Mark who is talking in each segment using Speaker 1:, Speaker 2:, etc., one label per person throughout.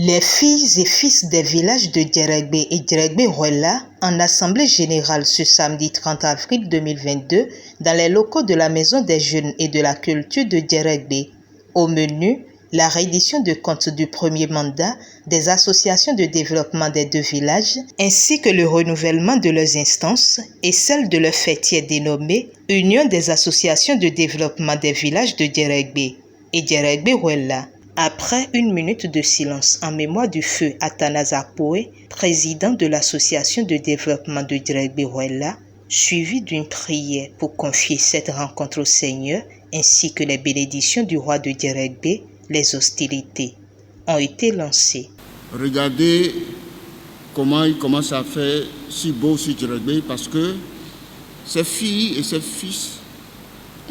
Speaker 1: Les filles et fils des villages de Djeregbé et Djeregbé-Ruela en assemblée générale ce samedi 30 avril 2022 dans les locaux de la Maison des Jeunes et de la Culture de Djeregbé. Au menu, la reddition de comptes du premier mandat des associations de développement des deux villages ainsi que le renouvellement de leurs instances et celle de leur fêtier dénommé Union des associations de développement des villages de Djeregbé et Djeregbé-Ruela. Après une minute de silence en mémoire du feu Athanase Akpoé, président de l'association de développement de Djeregbé-Ruela, suivi d'une prière pour confier cette rencontre au Seigneur ainsi que les bénédictions du roi de Djeregbé, les hostilités ont été lancées.
Speaker 2: Regardez comment il commence à faire si beau sur Djeregbé parce que ses filles et ses fils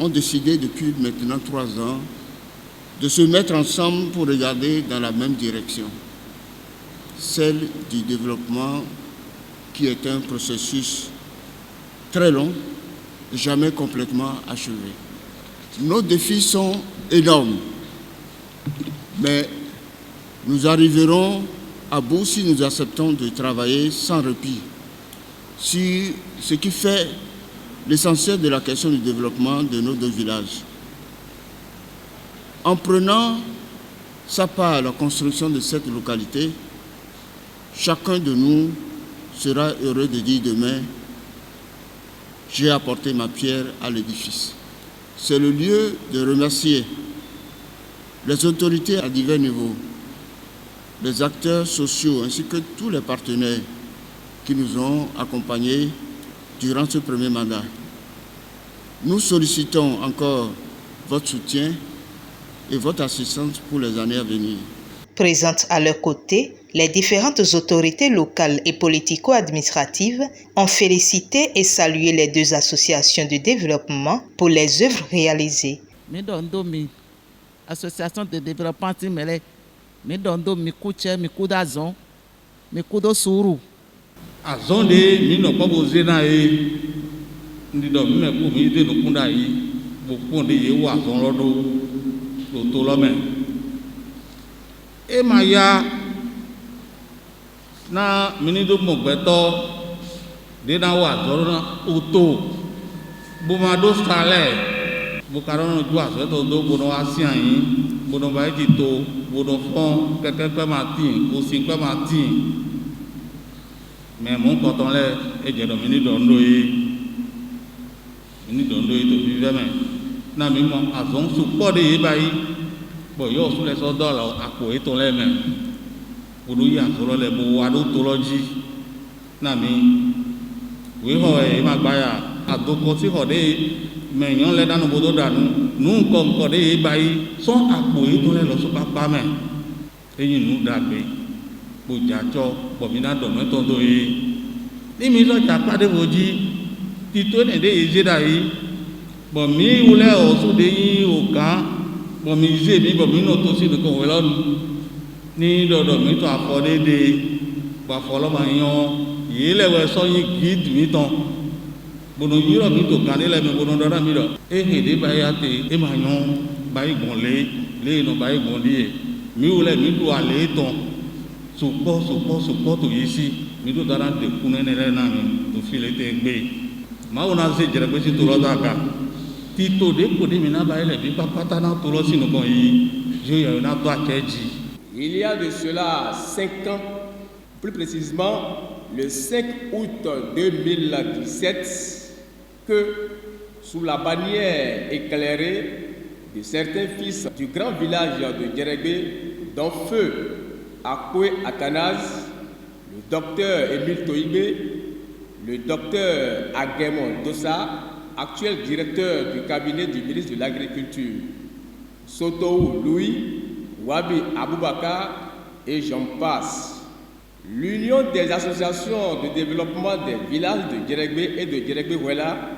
Speaker 2: ont décidé depuis maintenant 3 ans de se mettre ensemble pour regarder dans la même direction, celle du développement qui est un processus très long, jamais complètement achevé. Nos défis sont énormes, mais nous arriverons à bout si nous acceptons de travailler sans répit sur ce qui fait l'essentiel de la question du développement de nos deux villages. En prenant sa part à la construction de cette localité, chacun de nous sera heureux de dire demain « J'ai apporté ma pierre à l'édifice ». C'est le lieu de remercier les autorités à divers niveaux, les acteurs sociaux ainsi que tous les partenaires qui nous ont accompagnés durant ce premier mandat. Nous sollicitons encore votre soutien et votre assistance pour les années à venir.
Speaker 1: Présentes à leur côté, les différentes autorités locales et politico-administratives ont félicité et salué les deux associations de développement pour les œuvres réalisées.
Speaker 3: Association de développement Timele, Midondo Mikuche, Mikudazon, Mikudo Suru.
Speaker 4: Azonde, Mino Babozena, Nido Mekumi de Nukundai, Bukundi Yewa, Zonrodo, Lotolome. Emaya na Minido Mogbeto, Denawa, Zorona, Uto, Bumado Sale. Bukaron doit se do bono ancien bono ba dito bono fond quelqu'un matin aussi quoi matin mais mon coton là et je domine dondo to vive mais na mi mo azon support de bai bo yo sur les dollars à quoi et ton là mais bono ya solo le bo wado tology na mi we ho e magbaya adoko ti ho de mais yon le dans bodo danu nous comme de bayi sont appoyés dans les loso papa mais et nous dagbe bojacho bomina dono tondo ni mi lo ja pade boji tito ne de ejeda yi bo mi wule osu de yin oga bo mi ze mi bo mi no to si ko we lonu ni dodo mi to afode de ba folo ma yon yi le we so yin gid mi ton bono yiro mi to kan le me bono dara mi do e hede ba ya te e ma yon ba igbon le no ba igbon die mi wole mi do ale ton support to yisi mi do dara de kunene le na mi to file te gbe ma wona se jere pe si to lo daka ti to de ko de mi na ba ile bi papa na to lo sinu kon yi je ya na to akeji.
Speaker 5: Il y a de cela 5 ans, plus précisément le 5 août 2017, que sous la bannière éclairée de certains fils du grand village de Djeregbé, dont feu Akpoé Athanase, le docteur Émile Toïbé, le docteur Aguemon Dossa, actuel directeur du cabinet du ministre de l'Agriculture, Sotou Louis, Wabi Aboubakar et j'en passe. L'Union des associations de développement des villages de Djeregbé et de Djeregbé-Ruela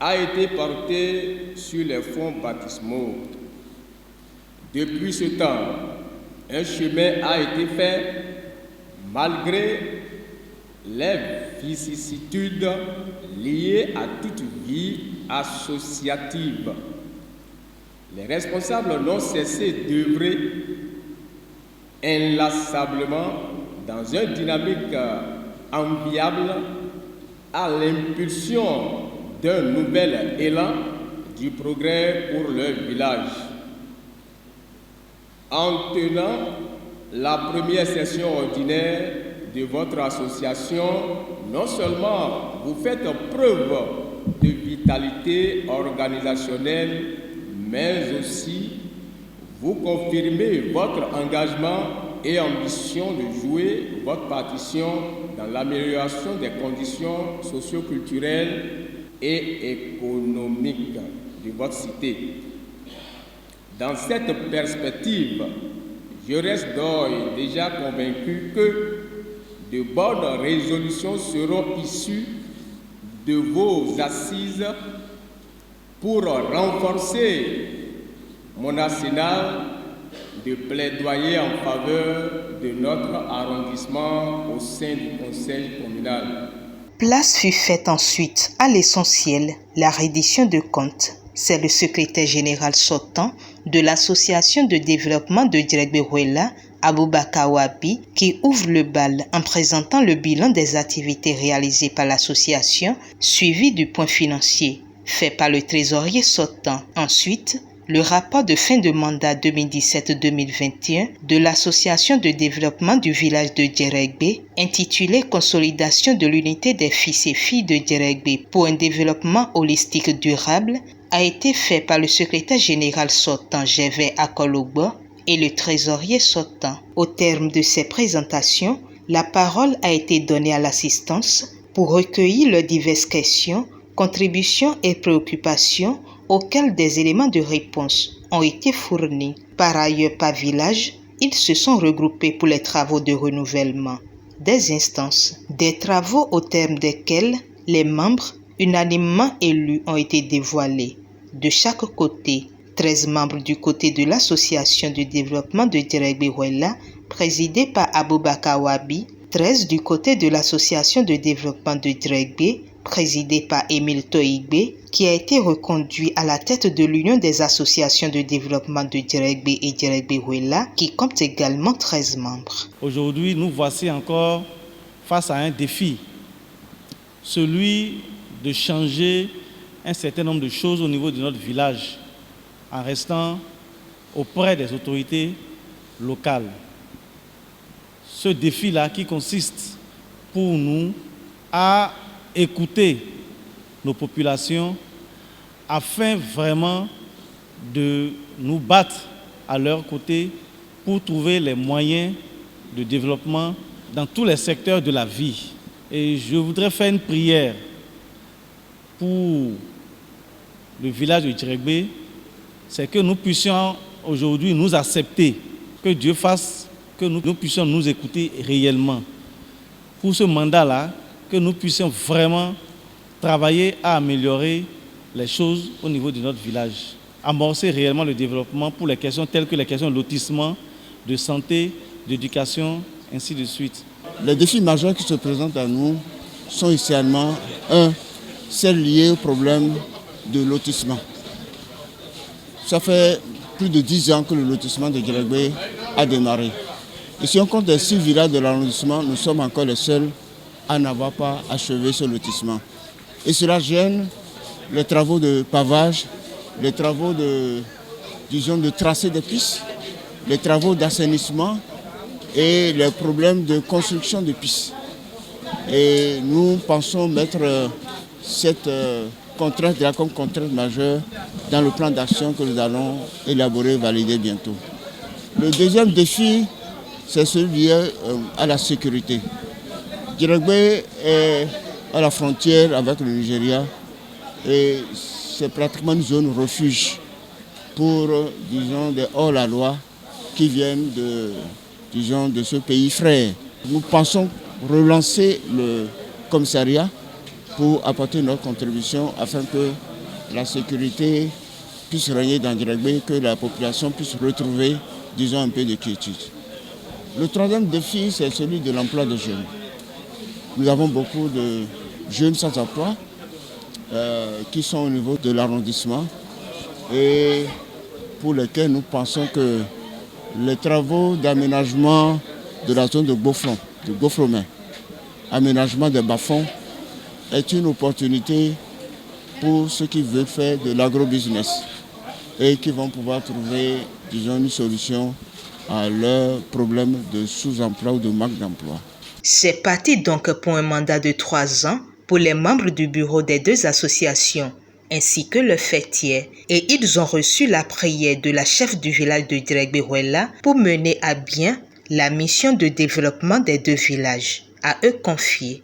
Speaker 5: a été portée sur les fonds baptismaux. Depuis ce temps, un chemin a été fait malgré les vicissitudes liées à toute vie associative. Les responsables n'ont cessé d'œuvrer inlassablement dans une dynamique enviable à l'impulsion d'un nouvel élan du progrès pour leur village. En tenant la première session ordinaire de votre association, non seulement vous faites preuve de vitalité organisationnelle, mais aussi vous confirmez votre engagement et ambition de jouer votre partition dans l'amélioration des conditions socio-culturelles et économiques de votre cité. Dans cette perspective, je reste donc déjà convaincu que de bonnes résolutions seront issues de vos assises pour renforcer mon arsenal de plaidoyer en faveur de notre arrondissement au sein du conseil communal.
Speaker 1: Place fut faite ensuite à l'essentiel, la reddition de comptes. C'est le secrétaire général sortant de l'association de développement de Djeregbé-Ruela, Aboubakar Wabi, qui ouvre le bal en présentant le bilan des activités réalisées par l'association, suivi du point financier, fait par le trésorier sortant. Ensuite, le rapport de fin de mandat 2017-2021 de l'Association de développement du village de Djeregbé, intitulé « Consolidation de l'unité des fils et filles de Djeregbé pour un développement holistique durable », a été fait par le secrétaire général sortant Gervais Akologbo et le trésorier sortant. Au terme de ces présentations, la parole a été donnée à l'assistance pour recueillir leurs diverses questions, contributions et préoccupations auxquelles des éléments de réponse ont été fournis. Par ailleurs, par village, ils se sont regroupés pour les travaux de renouvellement des instances, des travaux au terme desquels les membres unanimement élus ont été dévoilés. De chaque côté, 13 membres du côté de l'association de développement de Djeregbé-Ruela, présidée par Aboubakar Wabi, 13 du côté de l'association de développement de Djeregbé, présidée par Émile Toigbe, qui a été reconduit à la tête de l'Union des associations de développement de Djeregbé et Djeregbé-Ruela, qui compte également 13 membres.
Speaker 3: Aujourd'hui, nous voici encore face à un défi, celui de changer un certain nombre de choses au niveau de notre village, en restant auprès des autorités locales. Ce défi-là qui consiste pour nous à écouter nos populations afin vraiment de nous battre à leur côté pour trouver les moyens de développement dans tous les secteurs de la vie. Et je voudrais faire une prière pour le village de Djeregbé, c'est que nous puissions aujourd'hui nous accepter, que Dieu fasse que nous puissions nous écouter réellement. Pour ce mandat-là, que nous puissions vraiment travailler à améliorer les choses au niveau de notre village. Amorcer réellement le développement pour les questions telles que les questions de lotissement, de santé, d'éducation, ainsi de suite.
Speaker 2: Les défis majeurs qui se présentent à nous sont essentiellement celles liées au problème de lotissement. Ça fait plus de 10 ans que le lotissement de Djeregbé a démarré. Et si on compte les 6 villages de l'arrondissement, nous sommes encore les seuls à n'avoir pas achevé ce lotissement. Et cela gêne les travaux de pavage, les travaux de tracé des pistes, les travaux d'assainissement et les problèmes de construction de pistes. Et nous pensons mettre cette contrainte-là comme contrainte majeure dans le plan d'action que nous allons élaborer et valider bientôt. Le deuxième défi, c'est celui lié à la sécurité. Djeregbé est à la frontière avec le Nigeria et c'est pratiquement une zone refuge pour, disons, des hors-la-loi qui viennent de ce pays frère. Nous pensons relancer le commissariat pour apporter notre contribution afin que la sécurité puisse régner dans Djeregbé, que la population puisse retrouver, disons, un peu de quiétude. Le troisième défi, c'est celui de l'emploi des jeunes. Nous avons beaucoup de jeunes sans emploi qui sont au niveau de l'arrondissement et pour lesquels nous pensons que les travaux d'aménagement de la zone de Beaufront, de Gaufremay, aménagement des bas-fonds, est une opportunité pour ceux qui veulent faire de l'agrobusiness et qui vont pouvoir trouver, disons, une solution à leurs problèmes de sous-emploi ou de manque d'emploi.
Speaker 1: C'est parti donc pour un mandat de 3 ans pour les membres du bureau des 2 associations, ainsi que le fêtier, et ils ont reçu la prière de la chef du village de Djeregbé-Hoïla pour mener à bien la mission de développement des 2 villages. À eux confiée